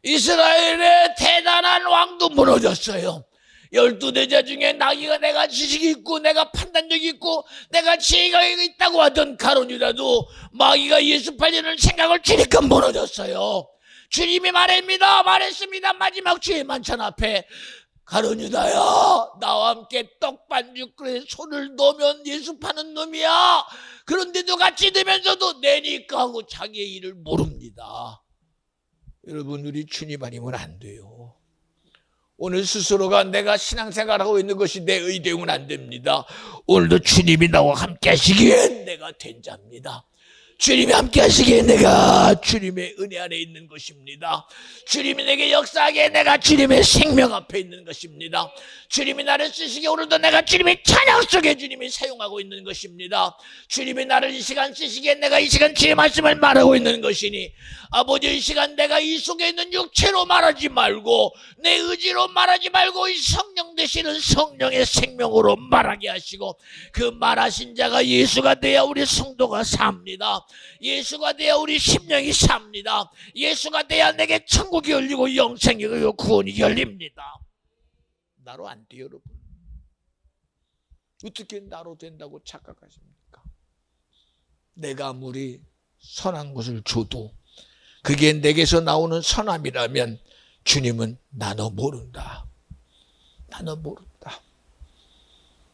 이스라엘의 대단한 왕도 무너졌어요. 12대자 중에 나기가 내가 지식이 있고 내가 판단력이 있고 내가 지혜가 있다고 하던 가룟 유다도 마귀가 예수 팔려는 생각을 주니까 무너졌어요. 주님이 말했습니다. 마지막 주의 만찬 앞에, 가룟 유다야, 나와 함께 떡반죽그릇에 손을 넣으면 예수 파는 놈이야. 그런데도 같이 되면서도 내니까 하고 자기의 일을 모릅니다. 여러분, 우리 주님 아니면 안 돼요. 오늘 스스로가 내가 신앙생활하고 있는 것이 내 의되면 안 됩니다. 오늘도 주님이 나와 함께 하시기에 내가 된 자입니다. 주님이 함께 하시기에 내가 주님의 은혜 안에 있는 것입니다. 주님이 내게 역사하기에 내가 주님의 생명 앞에 있는 것입니다. 주님이 나를 쓰시기에 오늘도 내가 주님의 찬양 속에 주님이 사용하고 있는 것입니다. 주님이 나를 이 시간 쓰시기에 내가 이 시간 주의 말씀을 말하고 있는 것이니 아버지, 이 시간 내가 이 속에 있는 육체로 말하지 말고 내 의지로 말하지 말고 이 성령 되시는 성령의 생명으로 말하게 하시고 그 말하신 자가 예수가 되어 우리 성도가 삽니다. 예수가 되어 우리 심령이 삽니다. 예수가 되어 내게 천국이 열리고 영생이 열리고 구원이 열립니다. 나로 안 돼요, 여러분. 어떻게 나로 된다고 착각하십니까? 내가 아무리 선한 것을 줘도 그게 내게서 나오는 선함이라면 주님은 나 너 모른다. 나 너 모른다.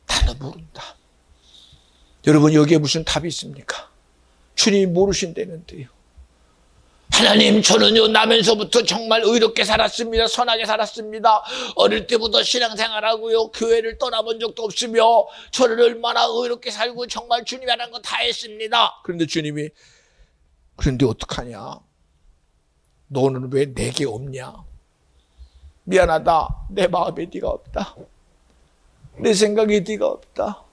나 너 모른다. 여러분, 여기에 무슨 답이 있습니까? 주님이 모르신다는데요. 하나님, 저는요 나면서부터 정말 의롭게 살았습니다. 선하게 살았습니다. 어릴 때부터 신앙생활하고요 교회를 떠나본 적도 없으며 저를 얼마나 의롭게 살고 정말 주님이 하는 거 다 했습니다. 그런데 주님이 그런데 어떡하냐? 너는 왜 내게 없냐? 미안하다. 내 마음에 네가 없다. 내 생각에 네가 없다.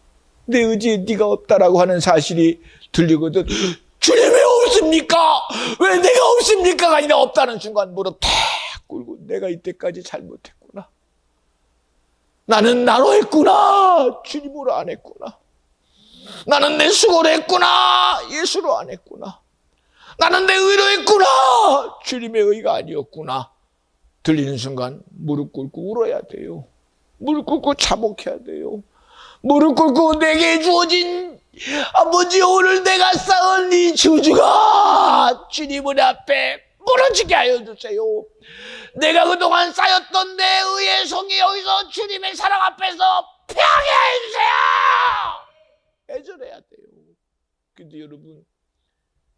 내 의지에 네가 없다라고 하는 사실이 들리거든. 주님 왜 없습니까? 왜 내가 없습니까가 아니라 없다는 순간 무릎 탁 꿇고 내가 이때까지 잘못했구나. 나는 나로 했구나. 주님으로 안 했구나. 나는 내 수고로 했구나. 예수로 안 했구나. 나는 내 의로 했구나. 주님의 의가 아니었구나. 들리는 순간 무릎 꿇고 울어야 돼요. 무릎 꿇고 자복해야 돼요. 무릎 꿇고 내게 주어진 아버지, 오늘 내가 쌓은 이 저주가 주님 은혜 앞에 무너지게 하여 주세요. 내가 그동안 쌓였던 내 의의 성이 여기서 주님의 사랑 앞에서 피하게 하여 주세요. 애절해야 돼요. 근데 여러분,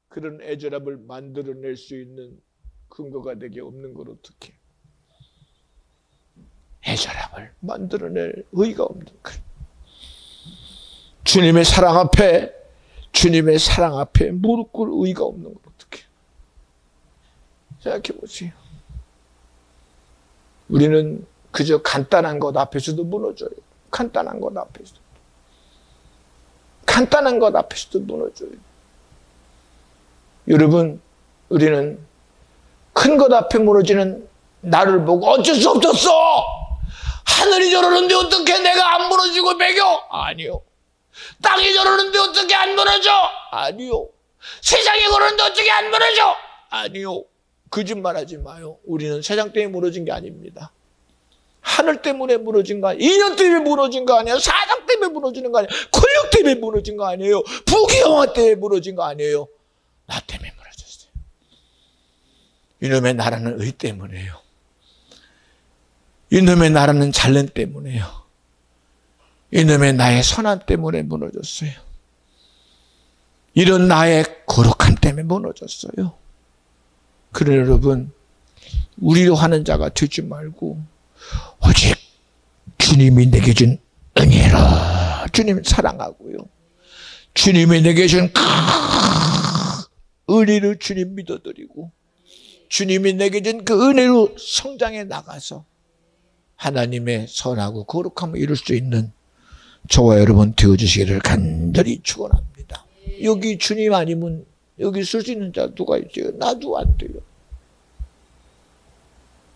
그런 애절함을 만들어낼 수 있는 근거가 내게 없는 걸 어떻게? 애절함을 만들어낼 의가 없는 것. 주님의 사랑 앞에 무릎 꿇을 의가 없는 걸 어떻게? 생각해 보세요. 우리는 그저 간단한 것 앞에서도 무너져요. 간단한 것 앞에서도 무너져요. 여러분, 우리는 큰 것 앞에 무너지는 나를 보고 어쩔 수 없었어. 하늘이 저러는데 어떻게 내가 안 무너지고 매겨? 아니요. 땅이 저러는데 어떻게 안 무너져? 아니요. 세상이 그러는데 어떻게 안 무너져? 아니요. 거짓말하지 마요. 우리는 세상 때문에 무너진 게 아닙니다. 하늘 때문에 무너진 거 아니에요. 인연 때문에 무너진 거 아니에요. 사상 때문에 무너지는 거 아니에요. 권력 때문에 무너진 거 아니에요. 부귀영화 때문에 무너진 거 아니에요. 나 때문에 무너졌어요. 이놈의 나라는 의 때문에요. 이놈의 나라는 잘난 때문에요. 이놈의 나의 선한 때문에 무너졌어요. 이런 나의 거룩함 때문에 무너졌어요. 그래 여러분, 우리로 하는 자가 되지 말고 오직 주님이 내게 준 은혜로 주님 사랑하고요. 주님이 내게 준 은혜를 주님 믿어드리고 주님이 내게 준 그 은혜로 성장해 나가서 하나님의 선하고 거룩함을 이룰 수 있는 저와 여러분 되어주시기를 간절히 축원합니다. 여기 주님 아니면 여기 쓸 수 있는 자 누가 있어요? 나도 안 돼요.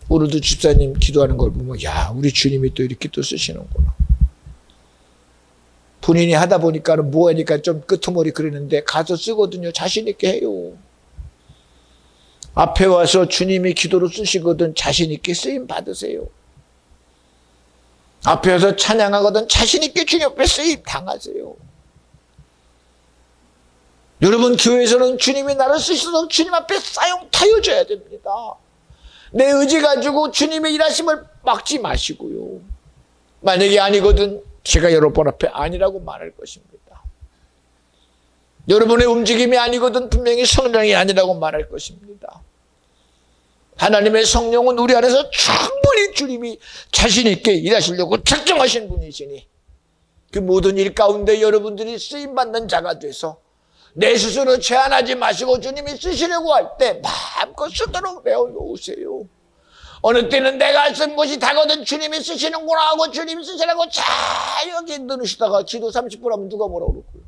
오늘도 집사님 기도하는 걸 보면 야, 우리 주님이 또 이렇게 또 쓰시는구나. 본인이 하다 보니까는 뭐 하니까 좀 끄트머리 그러는데 가서 쓰거든요. 자신 있게 해요. 앞에 와서 주님이 기도로 쓰시거든 자신 있게 쓰임 받으세요. 앞에 와서 찬양하거든 자신 있게 주님 앞에 쓰임 당하세요. 여러분, 교회에서는 주님이 나를 쓰셔서 주님 앞에 사용하여줘야 됩니다. 내 의지 가지고 주님의 일하심을 막지 마시고요. 만약에 아니거든 제가 여러분 앞에 아니라고 말할 것입니다. 여러분의 움직임이 아니거든 분명히 성령이 아니라고 말할 것입니다. 하나님의 성령은 우리 안에서 충분히 주님이 자신 있게 일하시려고 작정하신 분이시니 그 모든 일 가운데 여러분들이 쓰임받는 자가 돼서 내 스스로 제한하지 마시고 주님이 쓰시려고 할 때 마음껏 쓰도록 내어놓으세요. 어느 때는 내가 쓴 것이 다거든 주님이 쓰시는구나 하고 주님이 쓰시라고 자유하게 넣으시다가 기도 30분 하면 누가 뭐라고 그럴까요?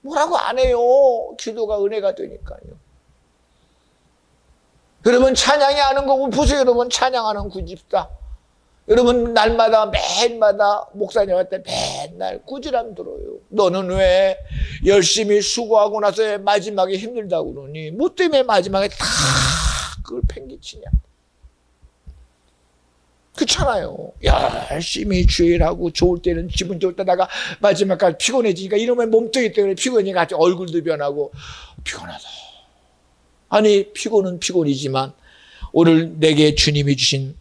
뭐라고 안 해요. 기도가 은혜가 되니까요. 여러분 찬양이 하는 거고 보세요. 여러분 찬양하는 구집사. 여러분 날마다 매일마다 목사님한테 맨날 꾸지람 들어요. 너는 왜 열심히 수고하고 나서 왜 마지막에 힘들다고 그러니? 뭐 때문에 마지막에 다 그걸 팽개치냐? 그렇잖아요. 열심히 주일하고 좋을 때는 기분 좋을 때다가 마지막까지 피곤해지니까 이러면 몸뚱이 때문에 피곤해지니까 얼굴도 변하고 피곤하다. 아니 피곤은 피곤이지만 오늘 내게 주님이 주신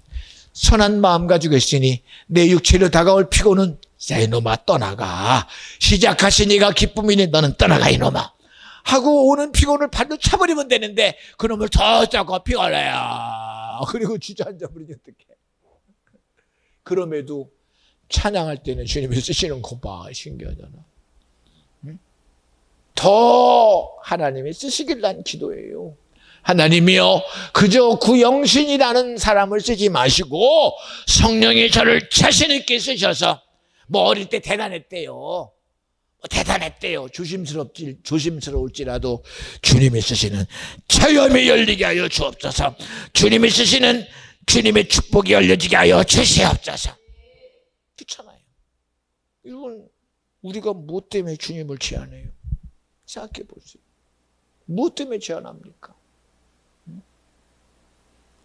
선한 마음 가지고 있으니 내 육체로 다가올 피곤은 야 이놈아 떠나가. 시작하시니가 기쁨이니 너는 떠나가 이놈아. 하고 오는 피곤을 발로 차버리면 되는데 그놈을 더 잡고 피곤해요. 그리고 주저앉아 버리니 어떡해. 그럼에도 찬양할 때는 주님이 쓰시는 거 봐. 신기하잖아. 응? 더 하나님이 쓰시길 난 기도해요. 하나님이요 그저 구영신이라는 사람을 쓰지 마시고 성령이 저를 자신 있게 쓰셔서 뭐 어릴 때 대단했대요. 대단했대요. 조심스러울지라도 주님이 쓰시는 체험이 열리게 하여 주옵소서. 주님이 쓰시는 주님의 축복이 열려지게 하여 주시옵소서. 그렇잖아요. 이건 우리가 뭐 때문에 주님을 제한해요? 생각해 보세요. 뭐 때문에 제한합니까?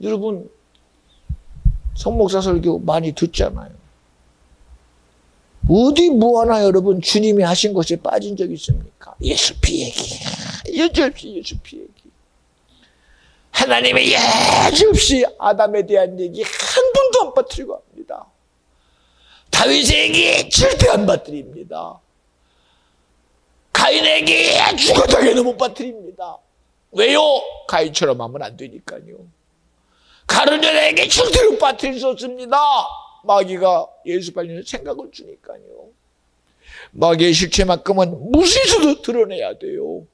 여러분 성목사 설교 많이 듣잖아요. 어디 뭐 하나 여러분 주님이 하신 것에 빠진 적 있습니까? 예수 피 얘기. 여지없이 예수 피 얘기. 하나님의 여지없이 아담에 대한 얘기 한 번도 안 빠뜨리고 합니다. 다윗의 얘기 절대 안 빠뜨립니다. 가인에게 죽어다게는 못 빠뜨립니다. 왜요? 가인처럼 하면 안 되니까요. 가룟유다에게 절대로 빠뜨릴 수 없습니다. 마귀가 예수 발리는 생각을 주니까요. 마귀의 실체만큼은 무시해서도 드러내야 돼요.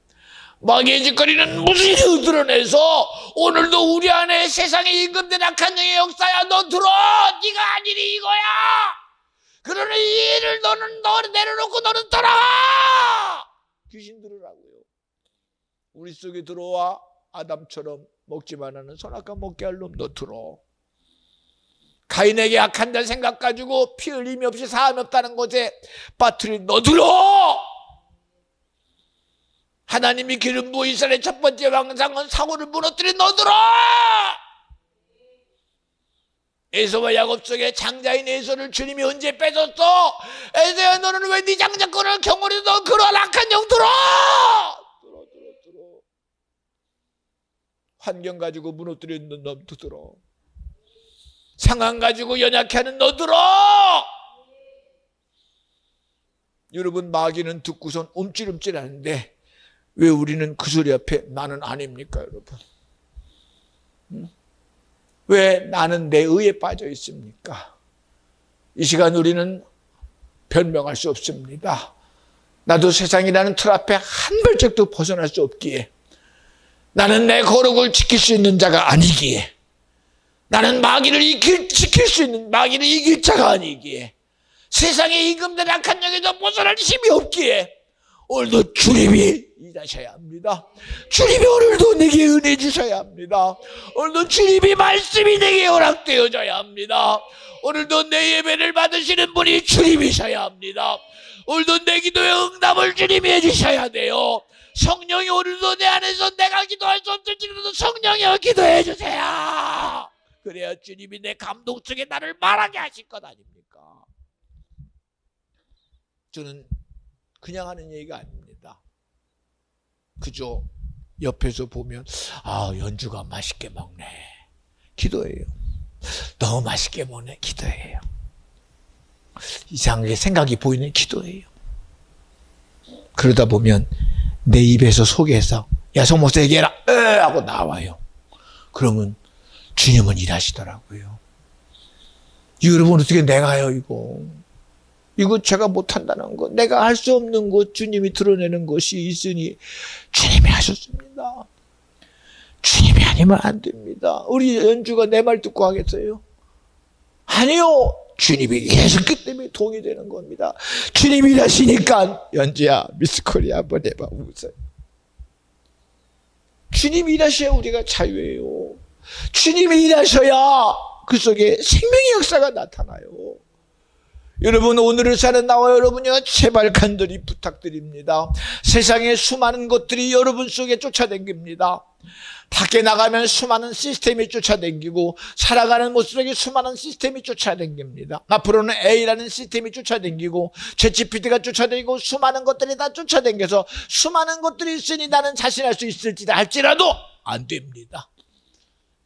마귀의 짓거리는 무시해서 드러내서 오늘도 우리 안에 세상에 임금된 악한 영의 역사야. 너 들어. 네가 한 일이 이거야. 그러니 이 일을 너는 내려놓고 너는 떠나가. 귀신 들으라고요. 우리 속에 들어와 아담처럼 먹지만 하는 선악과 먹게 할 놈 너 들어. 가인에게 악한 자 생각 가지고 피 흘림이 없이 사함이 없다는 것에 빠뜨린 너 들어. 하나님이 기름 부어 이스라엘의 첫 번째 왕상은 사고를 무너뜨린 너 들어. 에서와 야곱 속에 장자인 에서를 주님이 언제 뺏었어? 에서야 너는 왜 네 장자권을 경홀히 너 그런 악한 영 들어. 환경 가지고 무너뜨리는 놈도 들어. 상황 가지고 연약해 하는 너 들어. 여러분 마귀는 듣고선 움찔움찔 하는데 왜 우리는 그 소리 앞에 나는 아닙니까 여러분? 왜 나는 내 의에 빠져 있습니까? 이 시간 우리는 변명할 수 없습니다. 나도 세상이라는 틀 앞에 한 발짝도 벗어날 수 없기에 나는 내 거룩을 지킬 수 있는 자가 아니기에 나는 마귀를 지킬 수 있는 마귀를 이길 자가 아니기에 세상에 임금된 악한 영에서 벗어날 힘이 없기에 오늘도 주님이 일하셔야 합니다. 주님이 오늘도 내게 은혜 주셔야 합니다. 오늘도 주님이 말씀이 내게 허락되어져야 합니다. 오늘도 내 예배를 받으시는 분이 주님이셔야 합니다. 오늘도 내 기도의 응답을 주님이 해주셔야 돼요. 성령이 오늘도 내 안에서 내가 기도할 수 없을지라도 성령이여 기도해 주세요. 그래야 주님이 내 감동 속에 나를 말하게 하실 것 아닙니까? 저는 그냥 하는 얘기가 아닙니다. 그저 옆에서 보면 연주가 맛있게 먹네. 기도해요. 너무 맛있게 먹네. 기도해요. 이상하게 생각이 보이는 기도해요. 그러다 보면 내 입에서 속에서 야 성목사 얘기해라 하고 나와요. 그러면 주님은 일하시더라고요. 여러분 어떻게 내가요 이거 제가 못한다는 거, 내가 할 수 없는 것 주님이 드러내는 것이 있으니 주님이 하셨습니다. 주님이 아니면 안 됩니다. 우리 연주가 내 말 듣고 하겠어요? 아니요. 주님이 일하셨기 때문에 동이 되는 겁니다. 주님이 일하시니까 연주야 미스코리아 한번 해봐 웃어요. 주님이 일하셔야 우리가 자유예요. 주님이 일하셔야 그 속에 생명의 역사가 나타나요. 여러분 오늘을 사는 나와 여러분요 제발 간절히 부탁드립니다. 세상에 수많은 것들이 여러분 속에 쫓아다닙니다. 밖에 나가면 수많은 시스템이 쫓아다니고 살아가는 모습 속에 수많은 시스템이 쫓아다닙니다. 앞으로는 A라는 시스템이 쫓아다니고 챗GPT가 쫓아다니고 수많은 것들이 다 쫓아다녀서 수많은 것들이 있으니 나는 자신할 수 있을지다 할지라도 안 됩니다.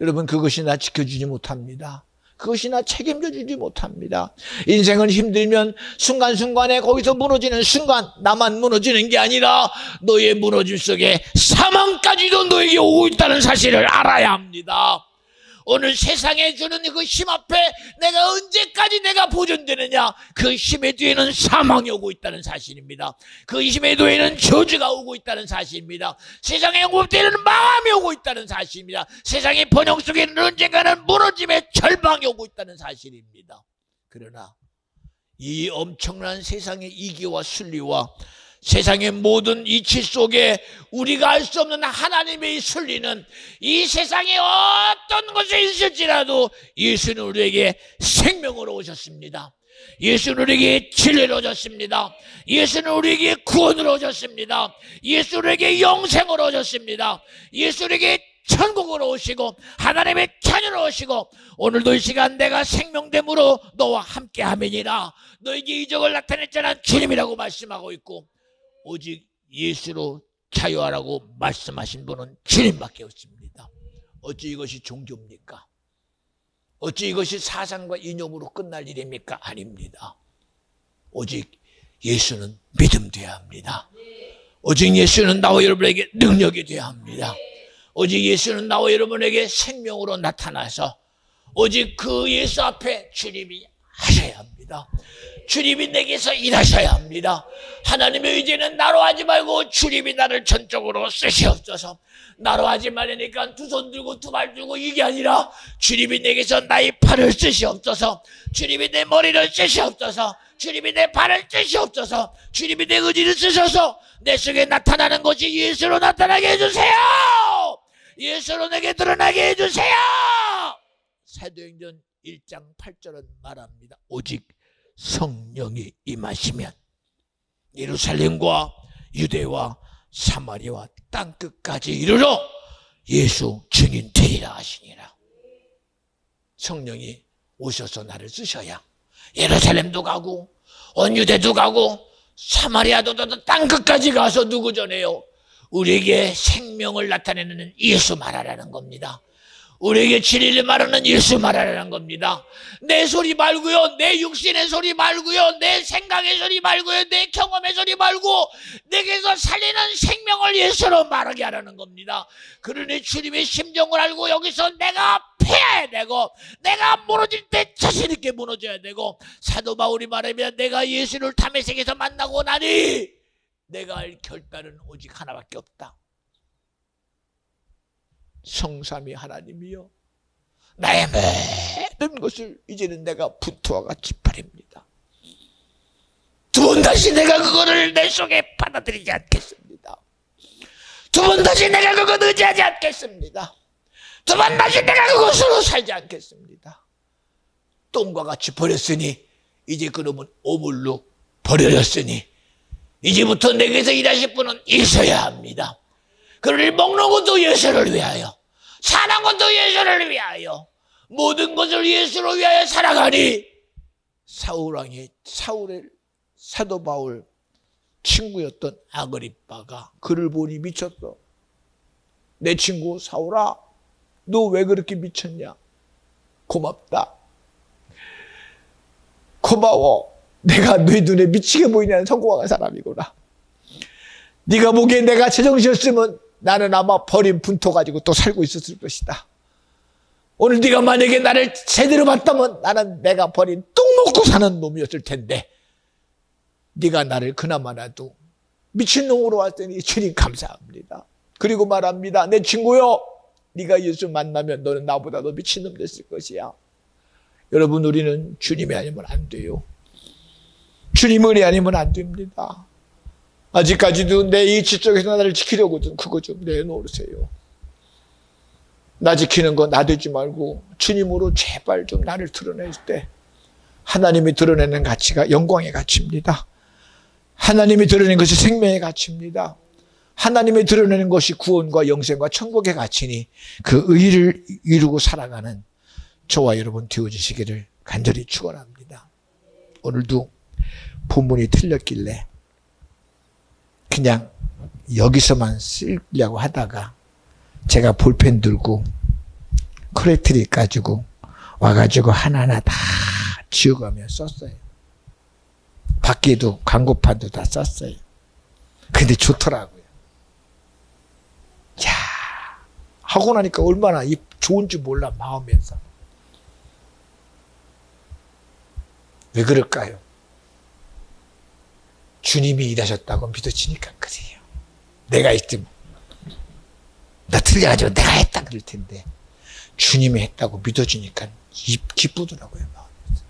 여러분 그것이 나 지켜주지 못합니다. 그것이 나 책임져 주지 못합니다. 인생은 힘들면 순간순간에 거기서 무너지는 순간 나만 무너지는 게 아니라 너의 무너짐 속에 사망까지도 너에게 오고 있다는 사실을 알아야 합니다. 오늘 세상에 주는 그 힘 앞에 내가 언제까지 내가 보존되느냐, 그 힘의 뒤에는 사망이 오고 있다는 사실입니다. 그 힘의 뒤에는 저주가 오고 있다는 사실입니다. 세상의 공급 뒤에는 망함이 오고 있다는 사실입니다. 세상의 번영 속에는 언젠가는 무너짐의 절망이 오고 있다는 사실입니다. 그러나 이 엄청난 세상의 이기와 순리와 세상의 모든 이치 속에 우리가 알 수 없는 하나님의 순리는 이 세상에 어떤 것이 있을지라도 예수는 우리에게 생명으로 오셨습니다. 예수는 우리에게 진리로 오셨습니다. 예수는 우리에게 구원으로 오셨습니다. 예수는 우리에게 영생으로 오셨습니다. 예수는 우리에게 천국으로 오시고 하나님의 자녀로 오시고 오늘도 이 시간 내가 생명됨으로 너와 함께 하매니라. 너에게 이적을 나타냈잖아 주님이라고 말씀하고 있고 오직 예수로 자유하라고 말씀하신 분은 주님밖에 없습니다. 어찌 이것이 종교입니까? 어찌 이것이 사상과 이념으로 끝날 일입니까? 아닙니다. 오직 예수는 믿음 되어야 합니다. 오직 예수는 나와 여러분에게 능력이 되어야 합니다. 오직 예수는 나와 여러분에게 생명으로 나타나서 오직 그 예수 앞에 주님이 하셔야 합니다. 주님이 내게서 일하셔야 합니다. 하나님의 의지는 나로 하지 말고 주님이 나를 전적으로 쓰시옵소서. 나로 하지 말으니까 두 손 들고 두 발 들고 이게 아니라 주님이 내게서 나의 팔을 쓰시옵소서. 주님이 내 머리를 쓰시옵소서. 주님이 내 발을 쓰시옵소서. 주님이 내 의지를 쓰셔서 내 속에 나타나는 것이 예수로 나타나게 해주세요. 예수로 내게 드러나게 해주세요. 사도행전 1장 8절은 말합니다. 오직 성령이 임하시면 예루살렘과 유대와 사마리아와 땅끝까지 이르러 예수 증인 되리라 하시니라. 성령이 오셔서 나를 쓰셔야 예루살렘도 가고 온 유대도 가고 사마리아도 땅끝까지 가서 누구 전에요? 우리에게 생명을 나타내는 예수 말하라는 겁니다. 우리에게 진리를 말하는 예수 말하라는 겁니다. 내 소리 말고요, 내 육신의 소리 말고요, 내 생각의 소리 말고요, 내 경험의 소리 말고 내게서 살리는 생명을 예수로 말하게 하라는 겁니다. 그러니 주님의 심정을 알고 여기서 내가 패야 되고 내가 무너질 때 자신 있게 무너져야 되고 사도 바울이 말하며 내가 예수를 다메섹에서 만나고 나니 내가 할 결단은 오직 하나밖에 없다. 성삼위 하나님이여 나의 모든 것을 이제는 내가 분투와 같이 버립니다. 두 번 다시 내가 그거를 내 속에 받아들이지 않겠습니다. 두 번 다시 내가 그것 의지하지 않겠습니다. 두 번 다시 내가 그것으로 살지 않겠습니다. 똥과 같이 버렸으니 이제 그놈은 오물로 버려졌으니 이제부터 내게서 일하실 분은 있어야 합니다. 그러니 먹는 것도 예수를 위하여, 사는 것도 예수를 위하여, 모든 것을 예수로 위하여 살아가니 사울의 사도 바울 친구였던 아그리빠가 그를 보니 미쳤어. 내 친구 사울아, 너 왜 그렇게 미쳤냐? 고맙다. 고마워. 내가 네 눈에 미치게 보이는 성공한 사람이구나. 네가 보기에 내가 제정신이었으면 나는 아마 버린 분토 가지고 또 살고 있었을 것이다. 오늘 네가 만약에 나를 제대로 봤다면 나는 내가 버린 똥 먹고 사는 놈이었을 텐데 네가 나를 그나마라도 미친놈으로 왔더니 주님 감사합니다. 그리고 말합니다. 내 친구요, 네가 예수 만나면 너는 나보다 더 미친놈 됐을 것이야. 여러분, 우리는 주님이 아니면 안 돼요. 주님 은혜 아니면 안 됩니다. 아직까지도 내 이치 쪽에서 나를 지키려거든. 그거 좀 내놓으세요. 나 지키는 거 놔두지 말고 주님으로 제발 좀 나를 드러낼 때 하나님이 드러내는 가치가 영광의 가치입니다. 하나님이 드러내는 것이 생명의 가치입니다. 하나님이 드러내는 것이 구원과 영생과 천국의 가치니 그 의를 이루고 살아가는 저와 여러분 되어주시기를 간절히 축원합니다. 오늘도 본문이 틀렸길래 그냥 여기서만 쓰려고 하다가 제가 볼펜 들고 코렉트리 가지고 와가지고 하나하나 다 지워가며 썼어요. 밖에도 광고판도 다 썼어요. 근데 좋더라고요. 야, 하고 나니까 얼마나 좋은지 몰라, 마음에서. 왜 그럴까요? 주님이 일하셨다고 믿어지니까 그래요. 내가 있으면 나 틀려가지고 내가 했다 그럴 텐데 주님이 했다고 믿어지니까 기쁘더라고요, 마음에서.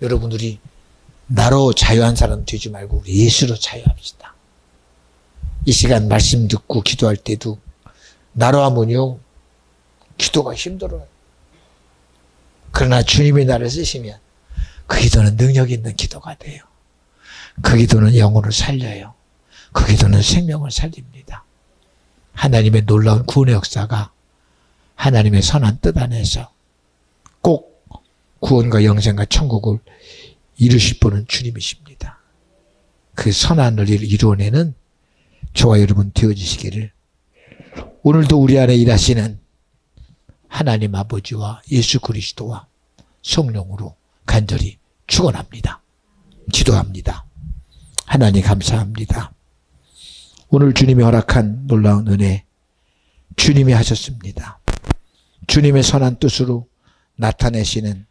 여러분, 우리 나로 자유한 사람 되지 말고 우리 예수로 자유합시다. 이 시간 말씀 듣고 기도할 때도 나로 하면요 기도가 힘들어요. 그러나 주님이 나를 쓰시면 그 기도는 능력 있는 기도가 돼요. 그 기도는 영혼을 살려요. 그 기도는 생명을 살립니다. 하나님의 놀라운 구원의 역사가 하나님의 선한 뜻 안에서 꼭 구원과 영생과 천국을 이루실 분은 주님이십니다. 그 선한 의리를 이루어내는 저와 여러분 되어지시기를 오늘도 우리 안에 일하시는 하나님 아버지와 예수 그리스도와 성령으로 간절히 축원합니다. 기도합니다. 하나님 감사합니다. 오늘 주님이 허락한 놀라운 은혜 주님이 하셨습니다. 주님의 선한 뜻으로 나타내시는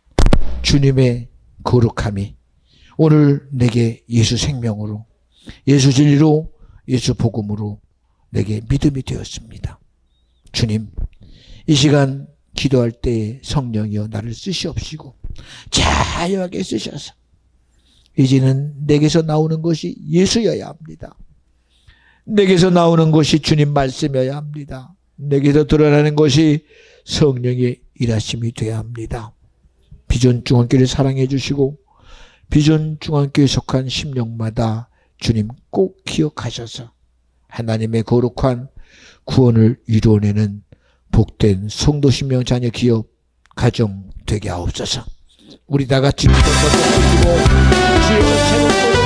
주님의 거룩함이 오늘 내게 예수 생명으로, 예수 진리로, 예수 복음으로 내게 믿음이 되었습니다. 주님, 이 시간 기도할 때에 성령이여 나를 쓰시옵시고 자유하게 쓰셔서 이제는 내게서 나오는 것이 예수여야 합니다. 내게서 나오는 것이 주님 말씀이어야 합니다. 내게서 드러나는 것이 성령의 일하심이 되어야 합니다. 비전 중앙교회를 사랑해 주시고 비전 중앙교회에 속한 심령마다 주님 꼭 기억하셔서 하나님의 거룩한 구원을 이루어내는 복된 성도 신명 자녀 기업 가정 되게 하옵소서. 우리 다 같이 기도 먼저 드리고 주여 새롭고